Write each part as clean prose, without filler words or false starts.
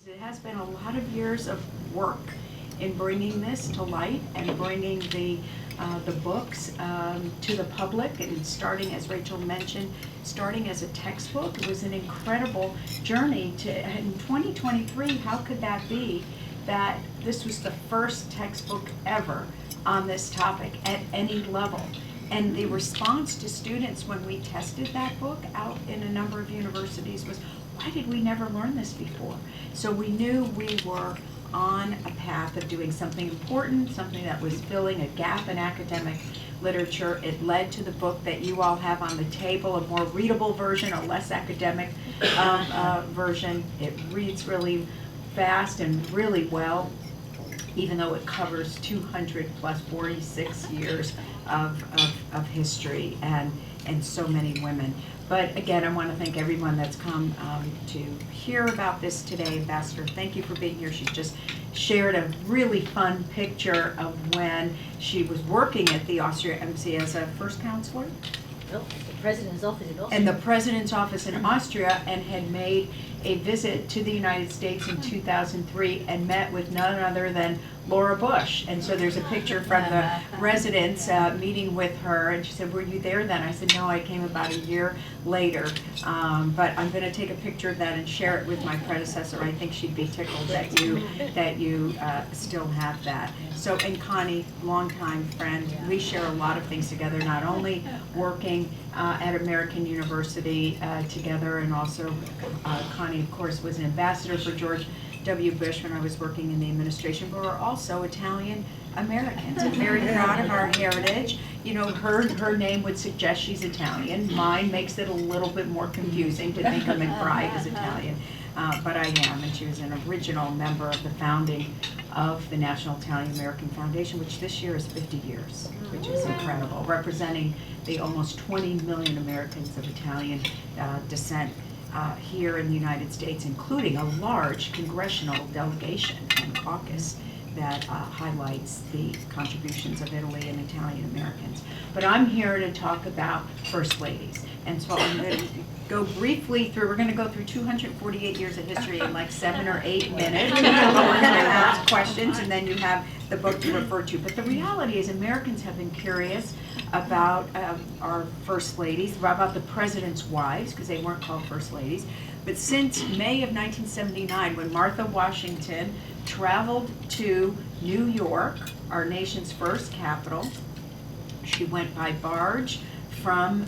It has been a lot of years of work in bringing this to light and bringing the books to the public, and starting, as Rachel mentioned, starting as a textbook. It was an incredible journey in 2023, how could that be that this was the first textbook ever on this topic at any level? And the response to students when we tested that book out in a number of universities was, why did we never learn this before? So we knew we were on a path of doing something important, something that was filling a gap in academic literature. It led to the book that you all have on the table, a more readable version, a less academic version. It reads really fast and really well, even though it covers 200 plus 46 years of history and so many women. But again, I want to thank everyone that's come to hear about this today. Ambassador, thank you for being here. She just shared a really fun picture of when she was working at the Austria Embassy as a first counselor. No, the president's office in Austria. And the president's office in Austria, and had made a visit to the United States in 2003 and met with none other than Laura Bush. And so there's a picture from the residents meeting with her, and she said, were you there then? I said, no, I came about a year later. But I'm going to take a picture of that and share it with my predecessor. I think she'd be tickled that you still have that. So, and Connie, longtime friend, we share a lot of things together, not only working at American University together, and also Connie, of course, was an ambassador for George W. Bush when I was working in the administration, but we're also Italian Americans and very proud of our heritage. You know, her name would suggest she's Italian. Mine makes it a little bit more confusing to think of McBride as Italian, but I am, and she was an original member of the founding of the National Italian American Foundation, which this year is 50 years, which is incredible, representing the almost 20 million Americans of Italian descent here in the United States, including a large congressional delegation and caucus that highlights the contributions of Italy and Italian Americans. But I'm here to talk about First Ladies. And so I'm going to go briefly through, we're going to go through 248 years of history in like 7 or 8 minutes. But we're going to ask questions, and then you have the book to refer to. But the reality is Americans have been curious about our First Ladies, about the President's wives, because they weren't called First Ladies. But since May of 1979, when Martha Washington traveled to New York, our nation's first capital, she went by barge from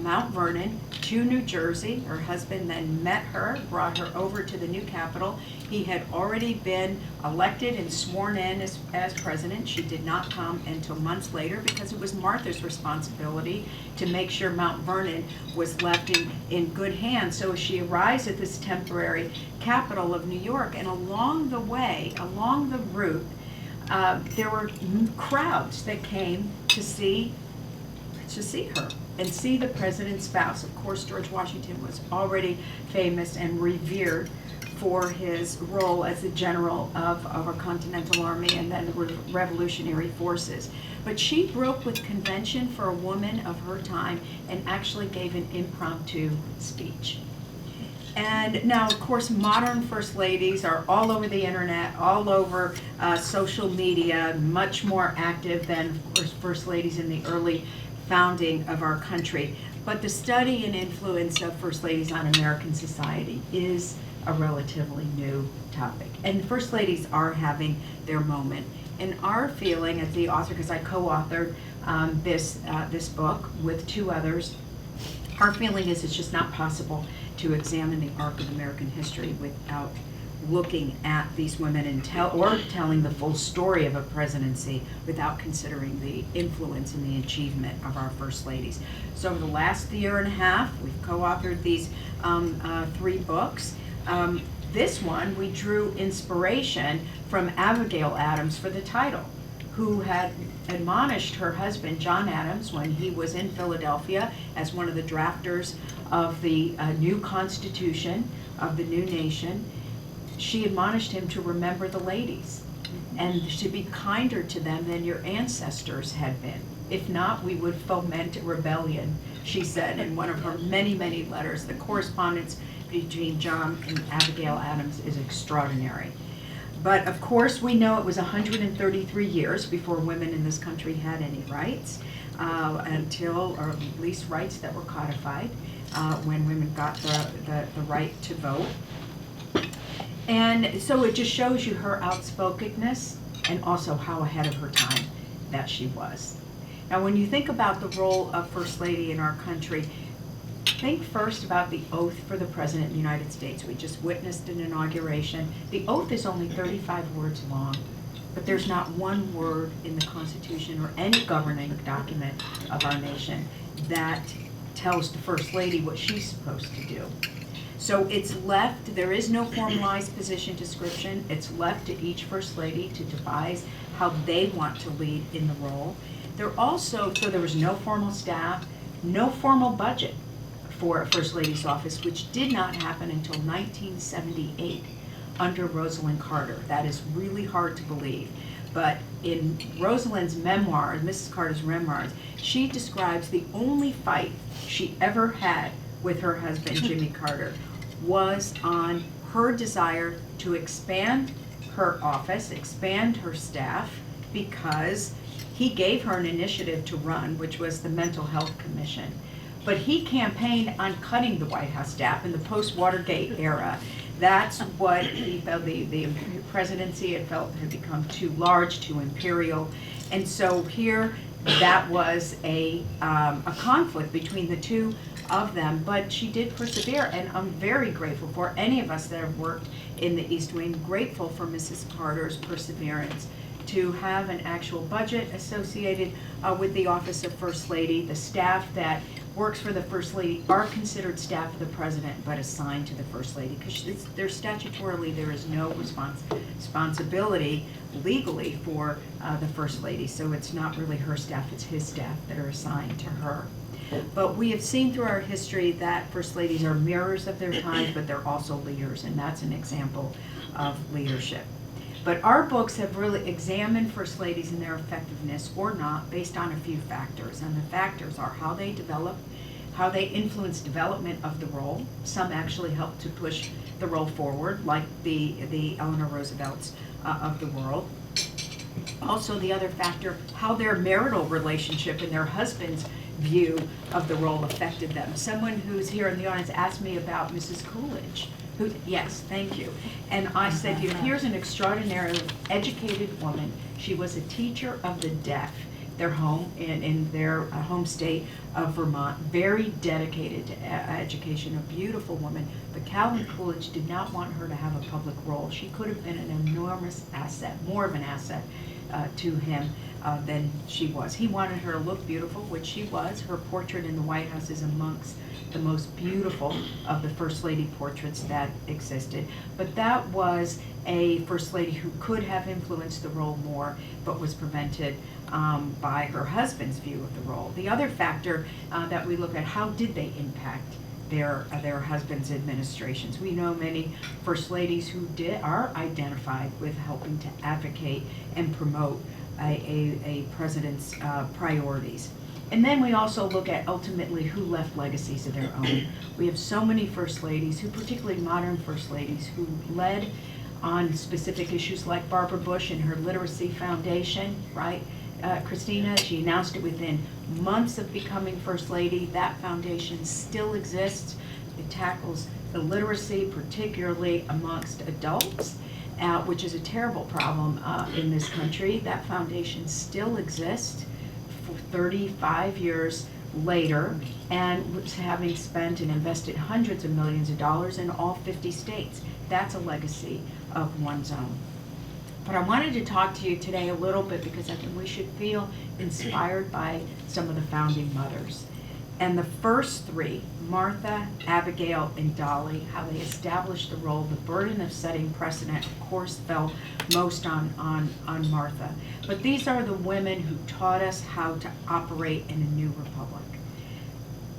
Mount Vernon to New Jersey. Her husband then met her, brought her over to the new capital. He had already been elected and sworn in as president. She did not come until months later, because it was Martha's responsibility to make sure Mount Vernon was left in good hands. So she arrives at this temporary capital of New York, and along the way, along the route, there were crowds that came to see her and see the president's spouse. Of course, George Washington was already famous and revered for his role as the general of our Continental Army and then the Revolutionary Forces. But she broke with convention for a woman of her time and actually gave an impromptu speech. And now, of course, modern First Ladies are all over the internet, all over social media, much more active than, of course, First Ladies in the early founding of our country. But the study and influence of First Ladies on American society is a relatively new topic. And First Ladies are having their moment. And our feeling as the author, because I co-authored this book with 2 others, our feeling is it's just not possible to examine the arc of American history without looking at these women and telling the full story of a presidency without considering the influence and the achievement of our First Ladies. So over the last year and a half, we've co-authored these 3 books. This one, we drew inspiration from Abigail Adams for the title, who had admonished her husband, John Adams, when he was in Philadelphia as one of the drafters of the new Constitution of the new nation. She admonished him to remember the ladies and to be kinder to them than your ancestors had been. If not, we would foment rebellion, she said in one of her many, many letters. The correspondence between John and Abigail Adams is extraordinary. But of course, we know it was 133 years before women in this country had any rights, or at least rights that were codified, when women got the right to vote. And so it just shows you her outspokenness and also how ahead of her time that she was. Now, when you think about the role of First Lady in our country, think first about the oath for the President of the United States. We just witnessed an inauguration. The oath is only 35 words long, but there's not one word in the Constitution or any governing document of our nation that tells the First Lady what she's supposed to do. So it's left, there is no formalized position description. It's left to each First Lady to devise how they want to lead in the role. So there was no formal staff, no formal budget for First Lady's office, which did not happen until 1978 under Rosalind Carter. That is really hard to believe. But in Rosalind's memoirs, Mrs. Carter's memoirs, she describes the only fight she ever had with her husband, Jimmy Carter, was on her desire to expand her office, expand her staff, because he gave her an initiative to run, which was the Mental Health Commission. But he campaigned on cutting the White House staff in the post-Watergate era. That's what he felt the presidency had become too large, too imperial. And so here, that was a conflict between the two of them, but she did persevere, and I'm very grateful for any of us that have worked in the East Wing, grateful for Mrs. Carter's perseverance to have an actual budget associated with the office of First Lady. The staff that works for the First Lady are considered staff of the President, but assigned to the First Lady, because statutorily there is no responsibility legally for the First Lady, so it's not really her staff, it's his staff that are assigned to her. But we have seen through our history that First Ladies are mirrors of their times, but they're also leaders, and that's an example of leadership. But our books have really examined First Ladies and their effectiveness or not based on a few factors. And the factors are how they develop, how they influence development of the role. Some actually help to push the role forward, like the Eleanor Roosevelts of the world. Also, the other factor, how their marital relationship and their husband's view of the role affected them. Someone who's here in the audience asked me about Mrs. Coolidge. Yes, thank you. And I said, here's an extraordinarily educated woman. She was a teacher of the deaf, their home in their home state of Vermont, very dedicated to education, a beautiful woman. But Calvin Coolidge did not want her to have a public role. She could have been an enormous asset, more of an asset to him than she was. He wanted her to look beautiful, which she was. Her portrait in the White House is amongst the most beautiful of the First Lady portraits that existed. But that was a First Lady who could have influenced the role more, but was prevented by her husband's view of the role. The other factor that we look at, how did they impact their husbands' administrations? We know many First Ladies who are identified with helping to advocate and promote a president's priorities. And then we also look at ultimately who left legacies of their own. We have so many First Ladies, particularly modern First Ladies, who led on specific issues, like Barbara Bush and her Literacy Foundation, right? Christina, she announced it within months of becoming First Lady. That foundation still exists. It tackles illiteracy, particularly amongst adults, which is a terrible problem in this country. That foundation still exists 35 years later, and having spent and invested hundreds of millions of dollars in all 50 states. That's a legacy of one's own. But I wanted to talk to you today a little bit because I think we should feel inspired by some of the founding mothers. And the first three, Martha, Abigail, and Dolly, how they established the role, the burden of setting precedent, of course, fell most on Martha. But these are the women who taught us how to operate in a new republic.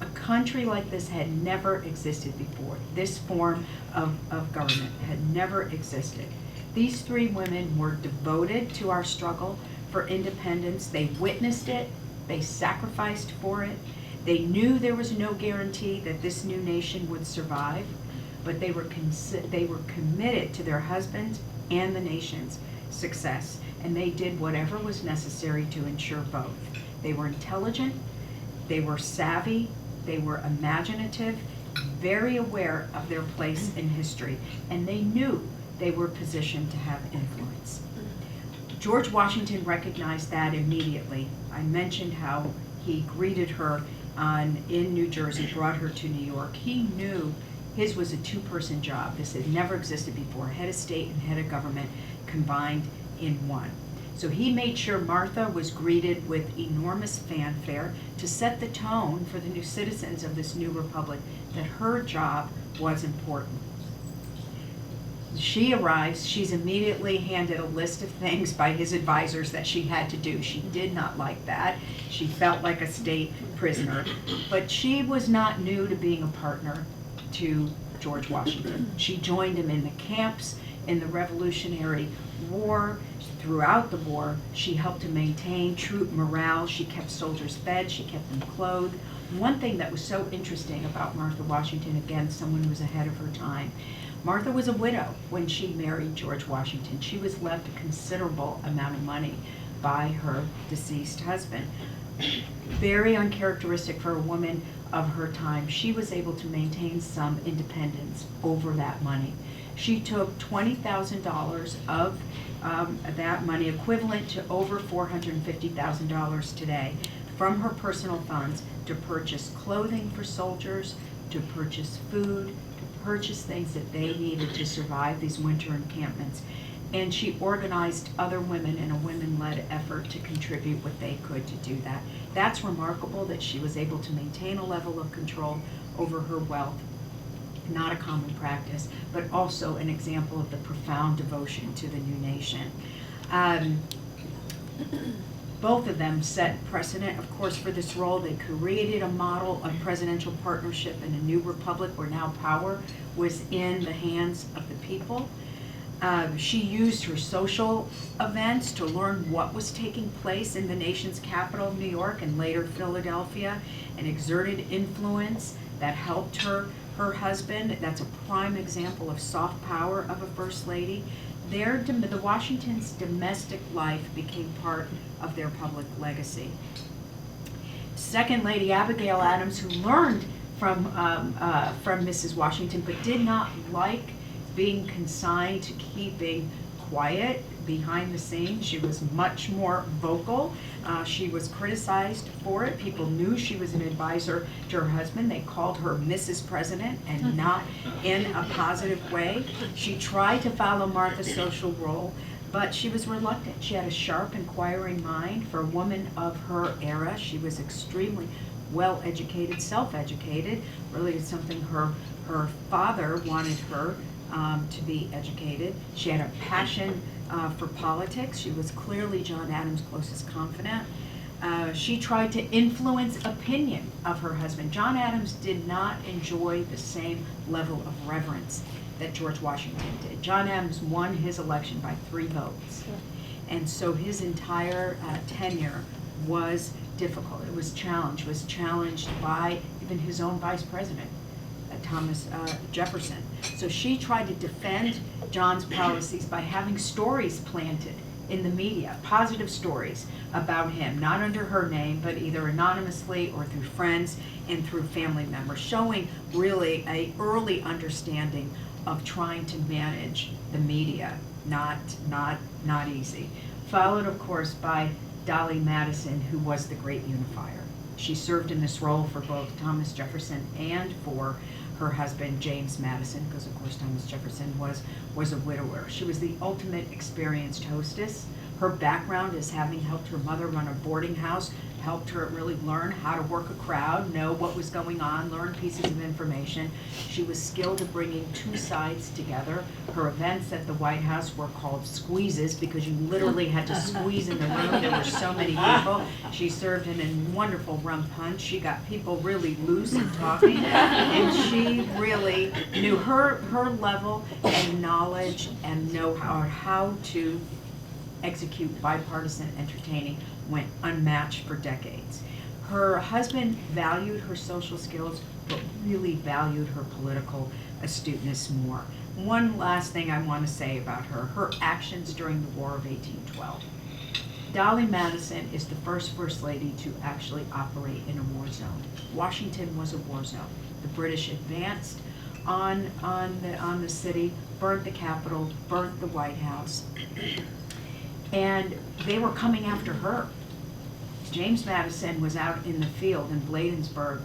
A country like this had never existed before. This form of government had never existed. These three women were devoted to our struggle for independence. They witnessed it. They sacrificed for it. They knew there was no guarantee that this new nation would survive, but they were committed to their husband and the nation's success, and they did whatever was necessary to ensure both. They were intelligent, they were savvy, they were imaginative, very aware of their place in history, and they knew they were positioned to have influence. George Washington recognized that immediately. I mentioned how he greeted her in New Jersey, brought her to New York. He knew his was a two-person job. This had never existed before, head of state and head of government combined in one. So he made sure Martha was greeted with enormous fanfare to set the tone for the new citizens of this new republic that her job was important. She arrives, she's immediately handed a list of things by his advisors that she had to do. She did not like that. She felt like a state prisoner. But she was not new to being a partner to George Washington. She joined him in the camps, in the Revolutionary War. Throughout the war, she helped to maintain troop morale. She kept soldiers fed, she kept them clothed. One thing that was so interesting about Martha Washington, again, someone who was ahead of her time, Martha was a widow when she married George Washington. She was left a considerable amount of money by her deceased husband. Very uncharacteristic for a woman of her time. She was able to maintain some independence over that money. She took $20,000 of that money, equivalent to over $450,000 today, from her personal funds to purchase clothing for soldiers, to purchase food, to purchase things that they needed to survive these winter encampments. And she organized other women in a women-led effort to contribute what they could to do that. That's remarkable that she was able to maintain a level of control over her wealth. Not a common practice, but also an example of the profound devotion to the new nation. Both of them set precedent, of course, for this role. They created a model of presidential partnership in a new republic where now power was in the hands of the people. She used her social events to learn what was taking place in the nation's capital, New York, and later Philadelphia, and exerted influence that helped her husband. That's a prime example of soft power of a first lady. The Washingtons' domestic life became part of their public legacy. Second Lady Abigail Adams, who learned from Mrs. Washington, but did not like being consigned to keeping quiet behind the scenes. She was much more vocal. She was criticized for it. People knew she was an advisor to her husband. They called her Mrs. President, and not in a positive way. She tried to follow Martha's social role, but she was reluctant. She had a sharp, inquiring mind. For a woman of her era, she was extremely well-educated, self-educated. Really, it's something her father wanted her to be educated. She had a passion for politics. She was clearly John Adams' closest confidant. She tried to influence opinion of her husband. John Adams did not enjoy the same level of reverence that George Washington did. John Adams won his election by 3 votes. And so his entire tenure was difficult. It was challenged by even his own vice president, Thomas Jefferson. So she tried to defend John's policies by having stories planted in the media, positive stories about him, not under her name, but either anonymously or through friends and through family members, showing really an early understanding of trying to manage the media. Not easy. Followed, of course, by Dolly Madison, who was the great unifier. She served in this role for both Thomas Jefferson and for her husband, James Madison, because of course Thomas Jefferson was a widower. She was the ultimate experienced hostess. Her background as having helped her mother run a boarding house helped her really learn how to work a crowd, know what was going on, learn pieces of information. She was skilled at bringing 2 sides together. Her events at the White House were called squeezes because you literally had to squeeze in the room. There were so many people. She served in a wonderful rum punch. She got people really loose and talking, and she really knew her level and knowledge and how to execute bipartisan entertaining went unmatched for decades. Her husband valued her social skills, but really valued her political astuteness more. One last thing I want to say about her actions during the War of 1812. Dolly Madison is the first lady to actually operate in a war zone. Washington was a war zone. The British advanced on the city, burnt the Capitol, burnt the White House, and they were coming after her. James Madison was out in the field in Bladensburg,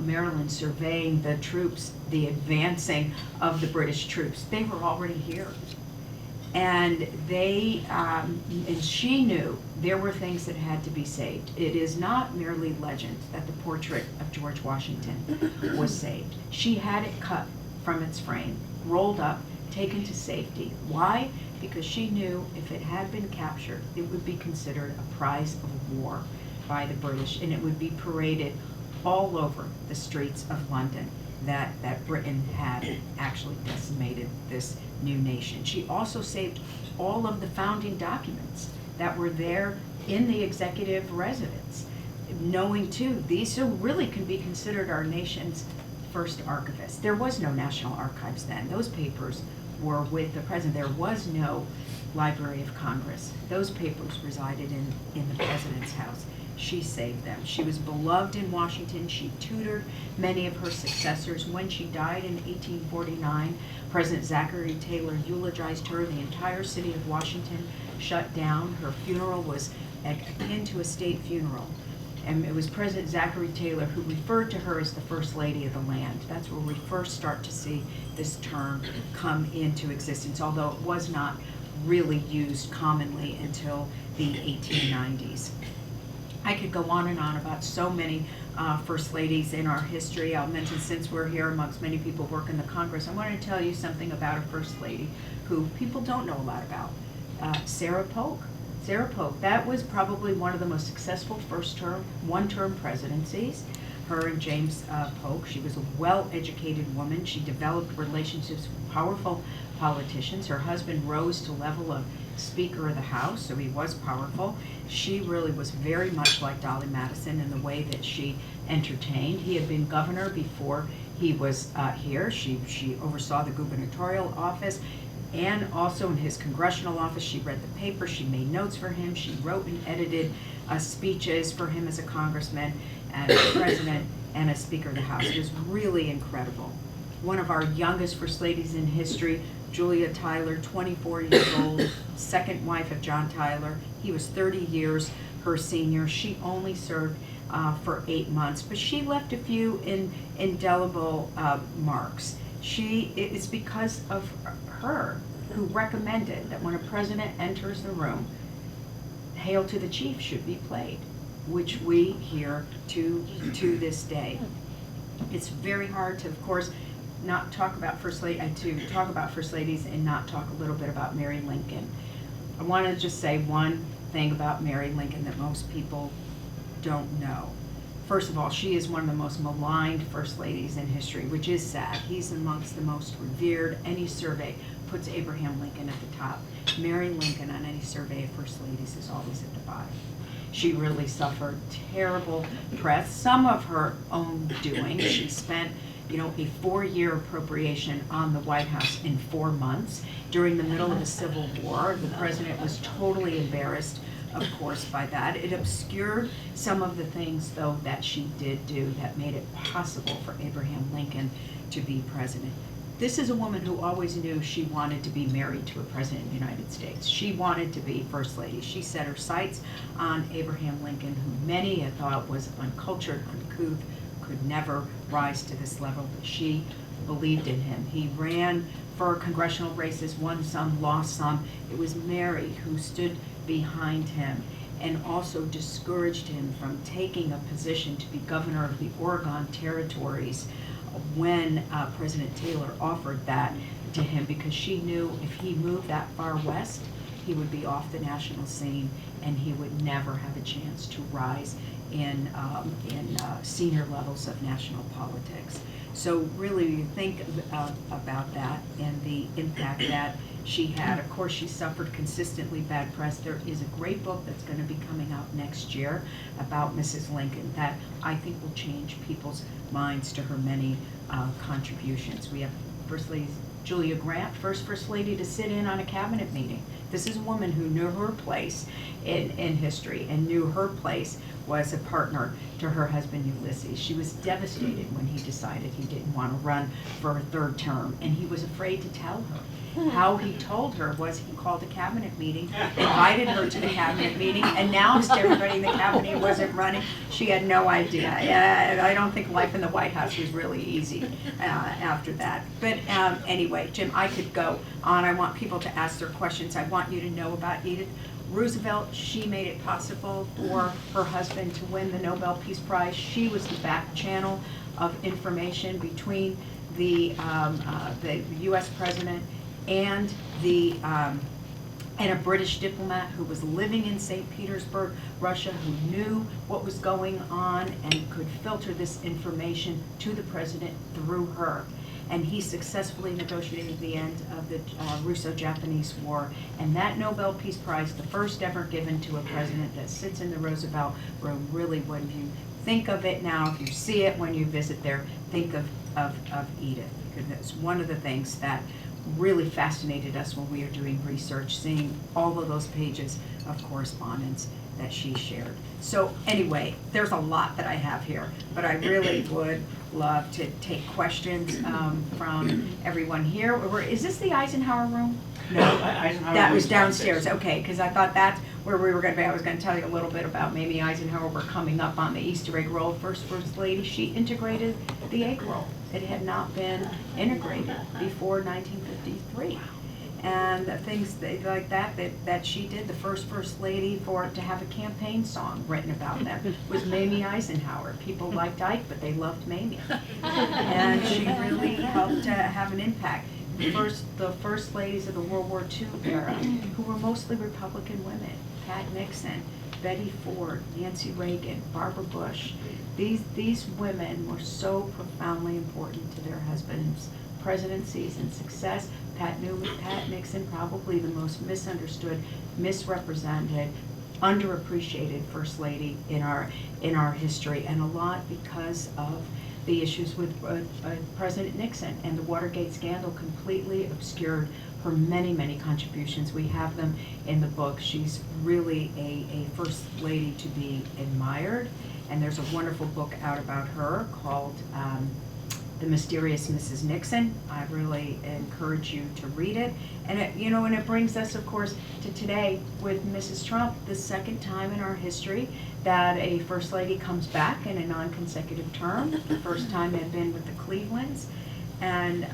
Maryland, surveying the troops, the advancing of the British troops. They were already here. And and she knew there were things that had to be saved. It is not merely legend that the portrait of George Washington was saved. She had it cut from its frame, rolled up, taken to safety. Why? Because she knew if it had been captured, it would be considered a prize of war by the British, and it would be paraded all over the streets of London, that Britain had actually decimated this new nation. She also saved all of the founding documents that were there in the executive residence, knowing too, these really can be considered our nation's first archivists. There was no National Archives then. Those papers were with the president. There was no Library of Congress. Those papers resided in the president's house. She saved them. She was beloved in Washington. She tutored many of her successors. When she died in 1849, President Zachary Taylor eulogized her. The entire city of Washington shut down. Her funeral was akin to a state funeral. And it was President Zachary Taylor who referred to her as the First Lady of the land. That's where we first start to see this term come into existence, although it was not really used commonly until the 1890s. I could go on and on about so many First Ladies in our history. I'll mention, since we're here amongst many people who work in the Congress, I want to tell you something about a First Lady who people don't know a lot about, Sarah Polk. Sarah Polk, that was probably one of the most successful one-term presidencies. Her and James Polk. She was a well-educated woman. She developed relationships with powerful politicians. Her husband rose to level of Speaker of the House, so he was powerful. She really was very much like Dolly Madison in the way that she entertained. He had been governor before he was here. She oversaw the gubernatorial office, and also in his congressional office. She read the paper, she made notes for him, she wrote and edited speeches for him as a congressman and a president and a Speaker of the House. It was really incredible. One of our youngest First Ladies in history, Julia Tyler, 24 years old, second wife of John Tyler. He was 30 years her senior. She only served for 8 months, but she left a few indelible marks. It's because of her who recommended that when a president enters the room, Hail to the Chief should be played, which we hear to this day. It's very hard to, of course, not talk about First Ladies and not talk a little bit about Mary Lincoln. I want to just say one thing about Mary Lincoln that most people don't know. First of all, she is one of the most maligned First Ladies in history, which is sad. He's amongst the most revered. Any survey puts Abraham Lincoln at the top. Mary Lincoln on any survey of First Ladies is always at the bottom. She really suffered terrible press, some of her own doing. She spent a 4-year appropriation on the White House in 4 months. During the middle of the Civil War, the president was totally embarrassed, of course, by that. It obscured some of the things, though, that she did do that made it possible for Abraham Lincoln to be president. This is a woman who always knew she wanted to be married to a president of the United States. She wanted to be First Lady. She set her sights on Abraham Lincoln, who many had thought was uncultured, uncouth, could never rise to this level, but she believed in him. He ran for congressional races, won some, lost some. It was Mary who stood behind him and also discouraged him from taking a position to be governor of the Oregon territories when President Taylor offered that to him, because she knew if he moved that far west, he would be off the national scene and he would never have a chance to rise in senior levels of national politics. So really, you think about that and the impact that she had. Of course, she suffered consistently bad press. There is a great book that's going to be coming out next year about Mrs. Lincoln that I think will change people's minds to her many contributions. We have First Lady Julia Grant, first lady to sit in on a cabinet meeting. This is a woman who knew her place in history and knew her place was a partner to her husband Ulysses. She was devastated when he decided he didn't want to run for a third term, and he was afraid to tell her. How he told her was he called a cabinet meeting, invited her to the cabinet meeting, announced to everybody in the cabinet he wasn't running. She had no idea. I don't think life in the White House was really easy after that. But anyway, Jim, I could go on. I want people to ask their questions. I want you to know about Edith Roosevelt. She made it possible for her husband to win the Nobel Peace Prize. She was the back channel of information between the U.S. president and a British diplomat who was living in St. Petersburg, Russia, who knew what was going on and could filter this information to the president through her. And he successfully negotiated the end of the Russo-Japanese War. And that Nobel Peace Prize, the first ever given to a president that sits in the Roosevelt room, really, when you think of it now, if you see it when you visit there, think of Edith. Because that's one of the things that really fascinated us when we were doing research, seeing all of those pages of correspondence that she shared. So anyway, there's a lot that I have here, but I really would love to take questions from everyone here. Is this the Eisenhower room? No, that was downstairs. Okay, because I thought that's where we were going to be. I was going to tell you a little bit about Mamie Eisenhower. We're coming up on the Easter egg roll. First lady, she integrated the egg roll. It had not been integrated before 1953. And the things like that she did, the first lady to have a campaign song written about them was Mamie Eisenhower. People liked Ike, but they loved Mamie. And she really helped have an impact. The first ladies of the World War II era, who were mostly Republican women, Pat Nixon, Betty Ford, Nancy Reagan, Barbara Bush. These women were so profoundly important to their husbands' presidencies and success. Pat Nixon, probably the most misunderstood, misrepresented, underappreciated first lady in our history, and a lot because of the issues with President Nixon, and the Watergate scandal completely obscured her many contributions. We have them in the book. She's really a first lady to be admired, and there's a wonderful book out about her called The Mysterious Mrs. Nixon. I really encourage you to read it. And it brings us, of course, to today with Mrs. Trump, the second time in our history that a first lady comes back in a non-consecutive term. The first time had been with the Clevelands. And,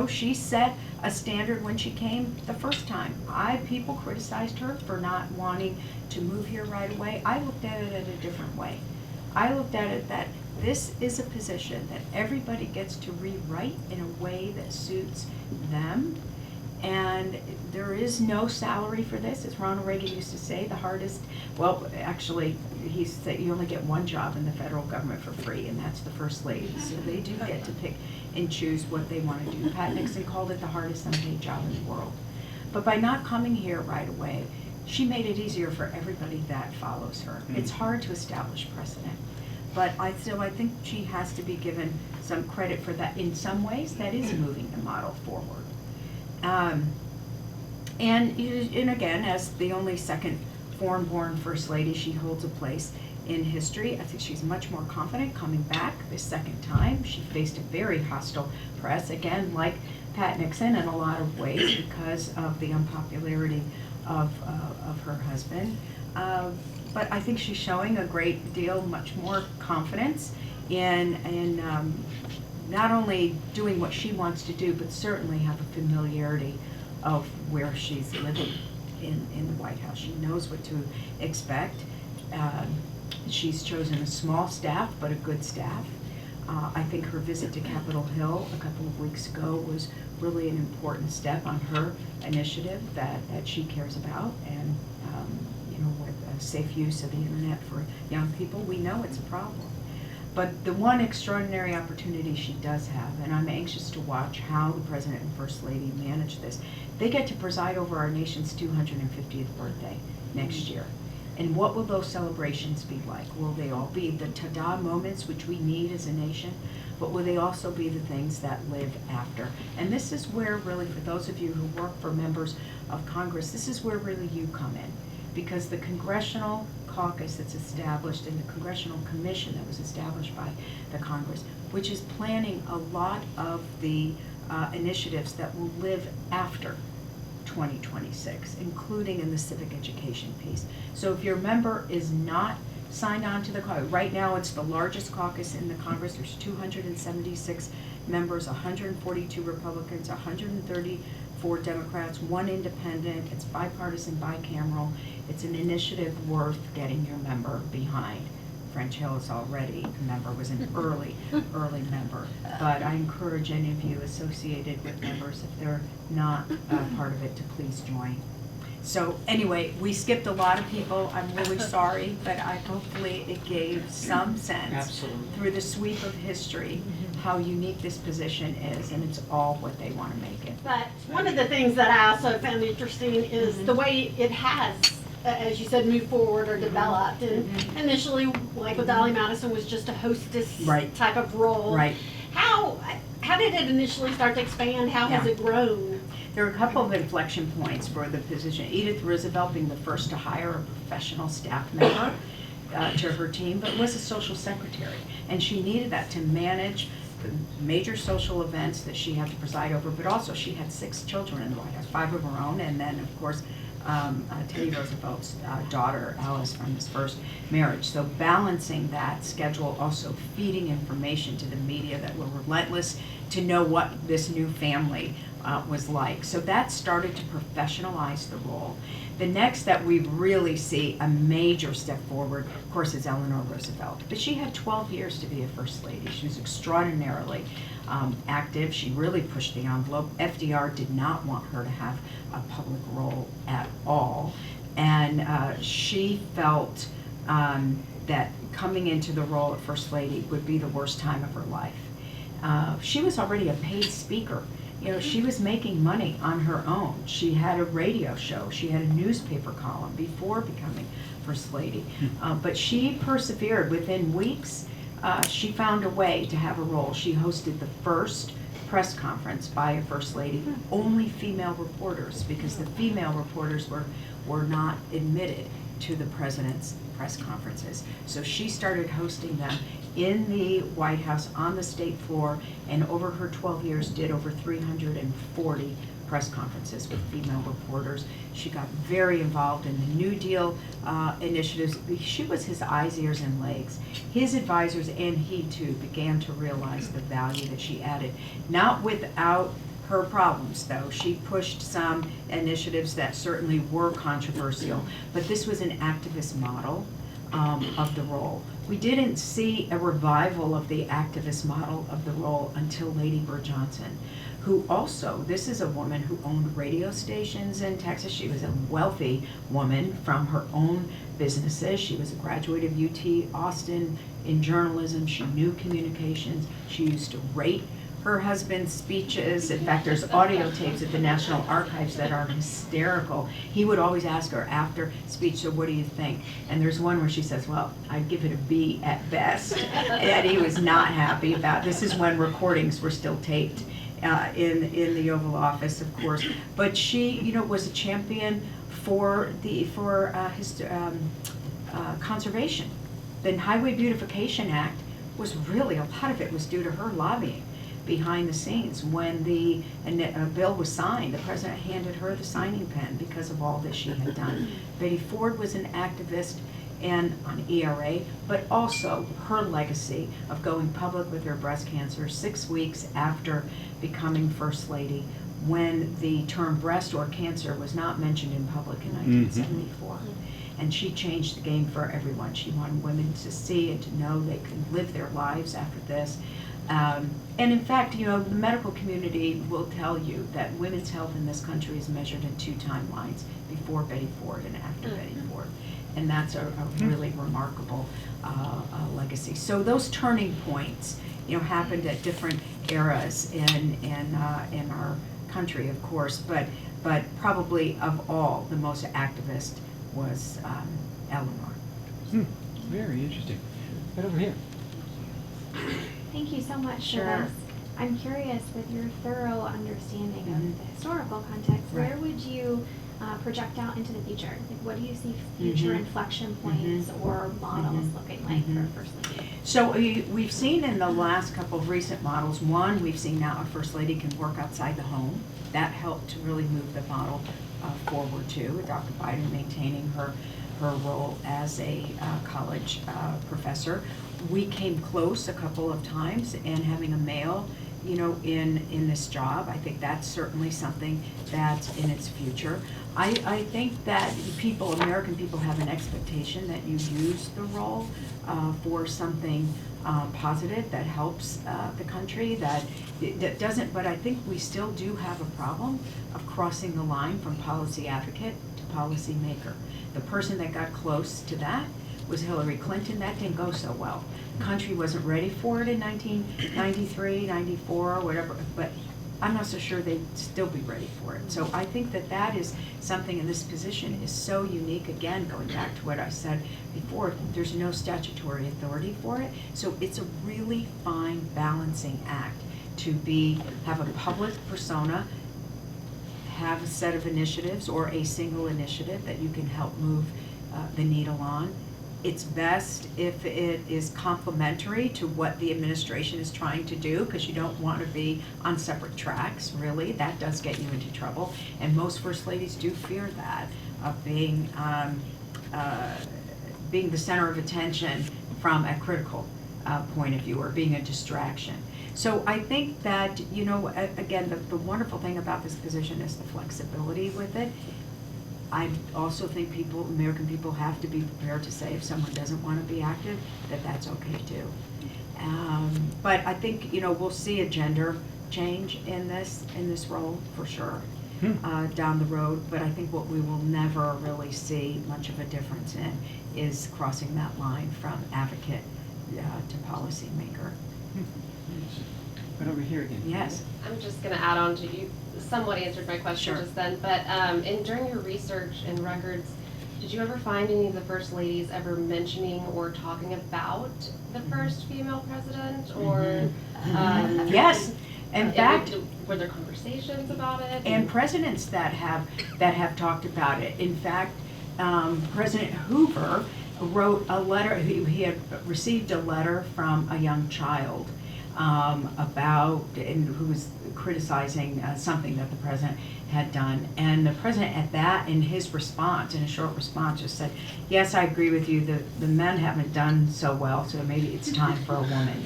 she set a standard when she came the first time. People criticized her for not wanting to move here right away. I looked at it in a different way. I looked at it that this is a position that everybody gets to rewrite in a way that suits them. And there is no salary for this. As Ronald Reagan used to say, actually, he said you only get one job in the federal government for free, and that's the first lady. So they do get to pick and choose what they want to do. Pat Nixon called it the hardest unpaid job in the world. But by not coming here right away, she made it easier for everybody that follows her. It's hard to establish precedent. But I think she has to be given some credit for that. In some ways, that is moving the model forward. And again, as the only second foreign-born first lady, she holds a place in history. I think she's much more confident coming back this second time. She faced a very hostile press, again, like Pat Nixon in a lot of ways because of the unpopularity of her husband. But I think she's showing a great deal, much more confidence in not only doing what she wants to do, but certainly have a familiarity of where she's living in the White House. She knows what to expect. She's chosen a small staff, but a good staff. I think her visit to Capitol Hill a couple of weeks ago was really an important step on her initiative that she cares about. And with safe use of the internet for young people, we know it's a problem. But the one extraordinary opportunity she does have, and I'm anxious to watch how the President and First Lady manage this, they get to preside over our nation's 250th birthday next year. And what will those celebrations be like? Will they all be the ta-da moments which we need as a nation? But will they also be the things that live after? And this is where really, for those of you who work for members of Congress, this is where really you come in. Because the Congressional Caucus that's established and the Congressional Commission that was established by the Congress, which is planning a lot of the initiatives that will live after 2026, including in the civic education piece. So if your member is not signed on to the caucus, right now it's the largest caucus in the Congress. There's 276 members, 142 Republicans, 134 Democrats, 1 independent. It's bipartisan, bicameral. It's an initiative worth getting your member behind. French Hill is already a member, was an early member. But I encourage any of you associated with members, if they're not part of it, to please join. So anyway, we skipped a lot of people. I'm really sorry, but hopefully it gave some sense Absolutely. through the sweep of history how unique this position is, and it's all what they want to make it. But one of the things that I also found interesting is the way it has, as you said, moved forward or developed. And initially, like with Dolly Madison, was just a hostess type of role. Right. How did it initially start to expand? How has it grown? There are a couple of inflection points for the position. Edith Roosevelt being the first to hire a professional staff member to her team, but was a social secretary. And she needed that to manage the major social events that she had to preside over, but also she had 6 children in the White House, 5 of her own, and then, of course, Teddy Roosevelt's daughter, Alice, from his first marriage. So balancing that schedule, also feeding information to the media that were relentless to know what this new family was like. So that started to professionalize the role. The next that we really see a major step forward, of course, is Eleanor Roosevelt. But she had 12 years to be a first lady. She was extraordinarily active. She really pushed the envelope. FDR did not want her to have a public role at all. And she felt that coming into the role of first lady would be the worst time of her life. She was already a paid speaker. You know, she was making money on her own. She had a radio show. She had a newspaper column before becoming First Lady. But she persevered. Within weeks, she found a way to have a role. She hosted the first press conference by a First Lady, only female reporters, because the female reporters were not admitted to the president's press conferences. So she started hosting them in the White House on the state floor, and over her 12 years did over 340 press conferences with female reporters. She got very involved in the New Deal initiatives. She was his eyes, ears, and legs. His advisors and he too began to realize the value that she added, not without her problems, though. She pushed some initiatives that certainly were controversial, but this was an activist model of the role. We didn't see a revival of the activist model of the role until Lady Bird Johnson, who also, this is a woman who owned radio stations in Texas. She was a wealthy woman from her own businesses. She was a graduate of UT Austin in journalism. She knew communications. She used to rate her husband's speeches. In fact, there's audio tapes at the National Archives that are hysterical. He would always ask her after speech, so what do you think? And there's one where she says, well, I'd give it a B at best. And he was not happy about. This is when recordings were still taped in the Oval Office, of course. But she, you know, was a champion for conservation. The Highway Beautification Act was really, a lot of it was due to her lobbying behind the scenes. When the bill was signed, the president handed her the signing pen because of all that she had done. Betty Ford was an activist and on ERA, but also her legacy of going public with her breast cancer 6 weeks after becoming First Lady, when the term breast or cancer was not mentioned in public in 1974. And she changed the game for everyone. She wanted women to see and to know they could live their lives after this. And in fact, you know, the medical community will tell you that women's health in this country is measured in 2 timelines, before Betty Ford and after Betty Ford. And that's a really remarkable legacy. So those turning points, you know, happened at different eras in our country, of course, but probably of all, the most activist was Eleanor. Very interesting. Right over here. Thank you so much Sure. for this. I'm curious, with your thorough understanding Mhm. of the historical context, Right. where would you project out into the future? Like, what do you see future Mhm. inflection points or models Mhm. looking like Mhm. for First Lady? So we've seen in the last couple of recent models, one, we've seen now a First Lady can work outside the home. That helped to really move the model forward too, with Dr. Biden maintaining her role as a college professor. We came close a couple of times in having a male, in this job. I think that's certainly something that's in its future. I think that American people have an expectation that you use the role for something positive that helps the country, that doesn't, but I think we still do have a problem of crossing the line from policy advocate to policy maker. The person that got close to that was Hillary Clinton. That didn't go so well. The country wasn't ready for it in 1993, 94, whatever, but I'm not so sure they'd still be ready for it. So I think that is something in this position is so unique. Again, going back to what I said before, there's no statutory authority for it. So it's a really fine balancing act to have a public persona, have a set of initiatives or a single initiative that you can help move the needle on. It's best if it is complementary to what the administration is trying to do, because you don't want to be on separate tracks, really. That does get you into trouble. And most First Ladies do fear that, of being the center of attention from a critical point of view, or being a distraction. So I think that, again, the wonderful thing about this position is the flexibility with it. I also think American people have to be prepared to say if someone doesn't want to be active, that's okay too. But I think, we'll see a gender change in this role for sure down the road. But I think what we will never really see much of a difference in is crossing that line from advocate to policymaker. Right over here again. Yes. I'm just going to add on to you. Somewhat answered my question Sure. just then, but during your research and records, did you ever find any of the First Ladies ever mentioning or talking about the first female president, or? Yes. In fact, were there conversations about it? and presidents that have talked about it. In fact, President Hoover wrote a letter. He had received a letter from a young child who was criticizing something that the president had done. And the president in his short response, just said, yes, I agree with you, the men haven't done so well, so maybe it's time for a woman.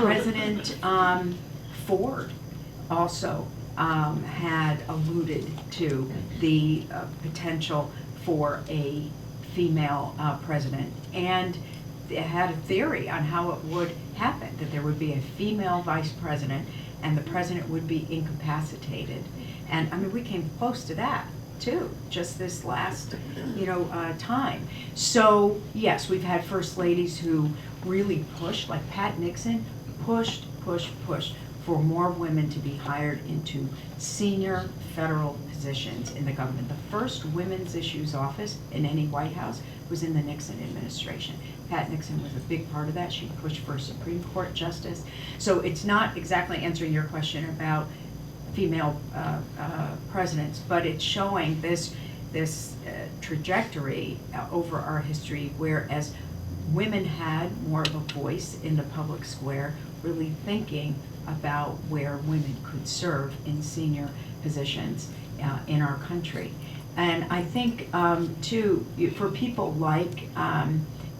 President Ford also had alluded to the potential for a female president, and had a theory on how it would happen, that there would be a female vice president and the president would be incapacitated. And I mean, we came close to that too, just this last, time. So yes, we've had First Ladies who really pushed, like Pat Nixon, pushed for more women to be hired into senior federal positions in the government. The first women's issues office in any White House was in the Nixon administration. Pat Nixon was a big part of that. She pushed for a Supreme Court justice. So it's not exactly answering your question about female presidents, but it's showing this trajectory over our history, whereas women had more of a voice in the public square, really thinking about where women could serve in senior positions in our country. And I think, too, for people like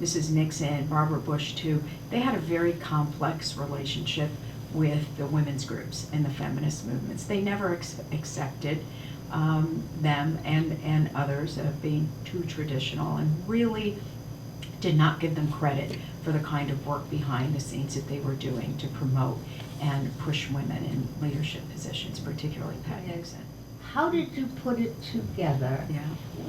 Mrs. Nixon, Barbara Bush, too, they had a very complex relationship with the women's groups and the feminist movements. They never accepted them and others of being too traditional, and really did not give them credit for the kind of work behind the scenes that they were doing to promote and push women in leadership positions, particularly Pat Nixon. How did you put it together? Yeah.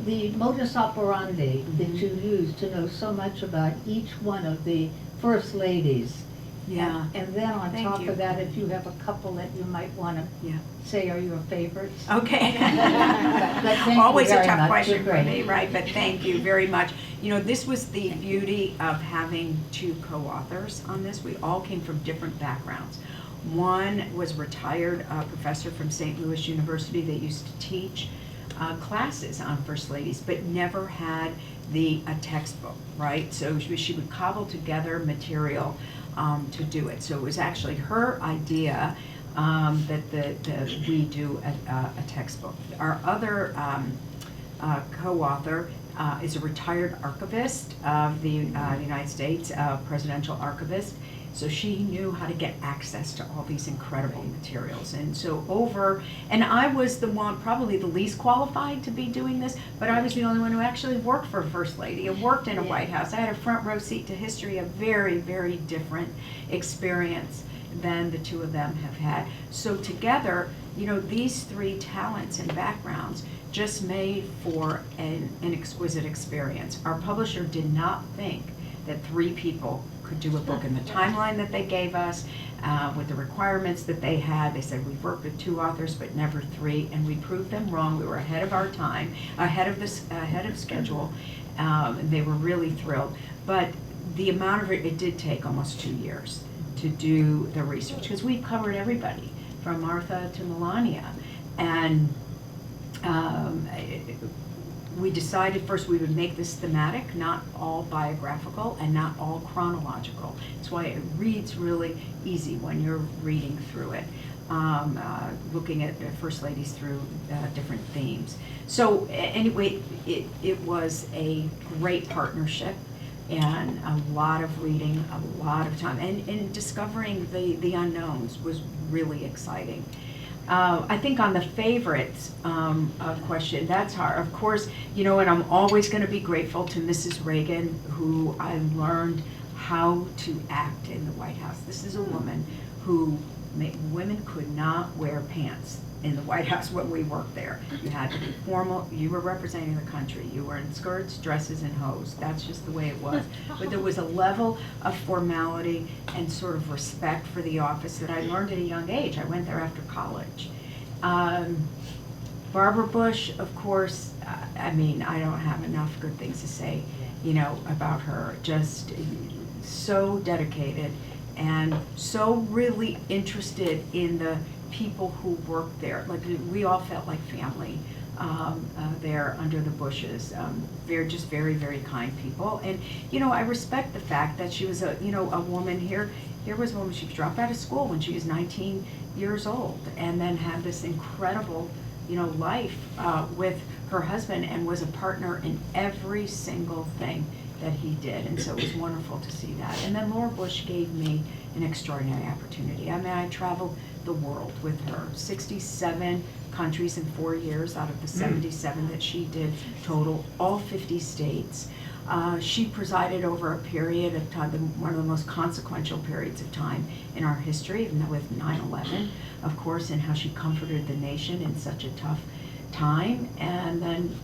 The modus operandi that you used to know so much about each one of the First Ladies Yeah. And then on Thank top you. of that, if you have a couple that you might want to Yeah. say are your favorites. Okay. But thank you Always a very tough much. question You're for great. me, right? But thank you very much. You know, this was the beauty of having two co-authors on this. We all came from different backgrounds. One was a retired professor from St. Louis University that used to teach classes on First Ladies, but never had a textbook, right? So she would cobble together material to do it. So it was actually her idea that we do a textbook. Our other co-author is a retired archivist of the United States, presidential archivist. So she knew how to get access to all these incredible materials. And so and I was the one, probably the least qualified to be doing this, but I was the only one who actually worked for a First Lady and worked in a White House. I had a front row seat to history, a very, very different experience than the two of them have had. So together, you know, these three talents and backgrounds just made for an exquisite experience. Our publisher did not think that three people could do a book in the timeline that they gave us, with the requirements that they had. They said, we've worked with two authors, but never three, and we proved them wrong. We were ahead of our time, ahead of schedule, and they were really thrilled. But the amount of it did take almost 2 years to do the research, because we covered everybody, from Martha to Melania. And we decided first we would make this thematic, not all biographical and not all chronological. That's why it reads really easy when you're reading through it, looking at First Ladies through different themes. So anyway, it was a great partnership, and a lot of reading, a lot of time, and discovering the unknowns was really exciting. I think on the favorites question, that's hard. Of course, you know, and I'm always going to be grateful to Mrs. Reagan, who I learned how to act in the White House. This is a woman who women could not wear pants in the White House when we worked there. You had to be formal. You were representing the country. You were in skirts, dresses, and hose. That's just the way it was. But there was a level of formality and sort of respect for the office that I learned at a young age. I went there after college. Barbara Bush, of course, I mean, I don't have enough good things to say, you know, about her. Just so dedicated and so really interested in the people who worked there. Like, we all felt like family there under the Bushes. They're just very, very kind people. And, you know, I respect the fact that she was a woman here. Here was a woman, she dropped out of school when she was 19 years old, and then had this incredible, you know, life with her husband, and was a partner in every single thing that he did. And so it was wonderful to see that. And then Laura Bush gave me an extraordinary opportunity. I mean, I traveled the world with her, 67 countries in 4 years out of the 77 that she did total, all 50 states. She presided over a period of time, one of the most consequential periods of time in our history, with 9/11, of course, and how she comforted the nation in such a tough time. And then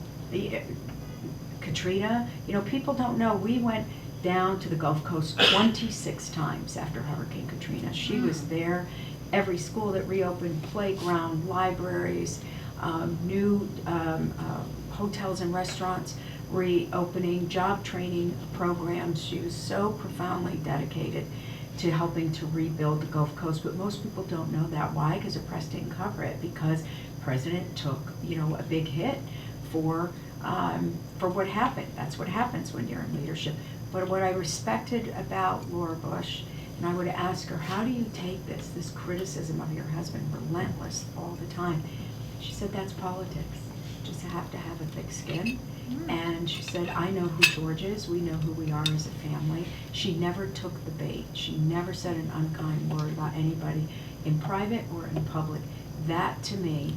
Katrina, you know, people don't know, we went down to the Gulf Coast 26 times after Hurricane Katrina. She was there. Every school that reopened, playground, libraries, new hotels and restaurants reopening, job training programs. She was so profoundly dedicated to helping to rebuild the Gulf Coast, but most people don't know that. Why? Because the press didn't cover it, because the president took, you know, a big hit for what happened. That's what happens when you're in leadership. But what I respected about Laura Bush, and I would ask her, how do you take this criticism of your husband, relentless all the time? She said, that's politics. You just have to have a thick skin. And she said, I know who George is. We know who we are as a family. She never took the bait. She never said an unkind word about anybody in private or in public. That, to me,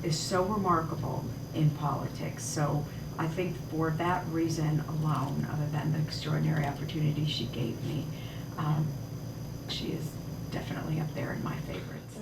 is so remarkable in politics. So I think for that reason alone, other than the extraordinary opportunity she gave me, she is definitely up there in my favorites.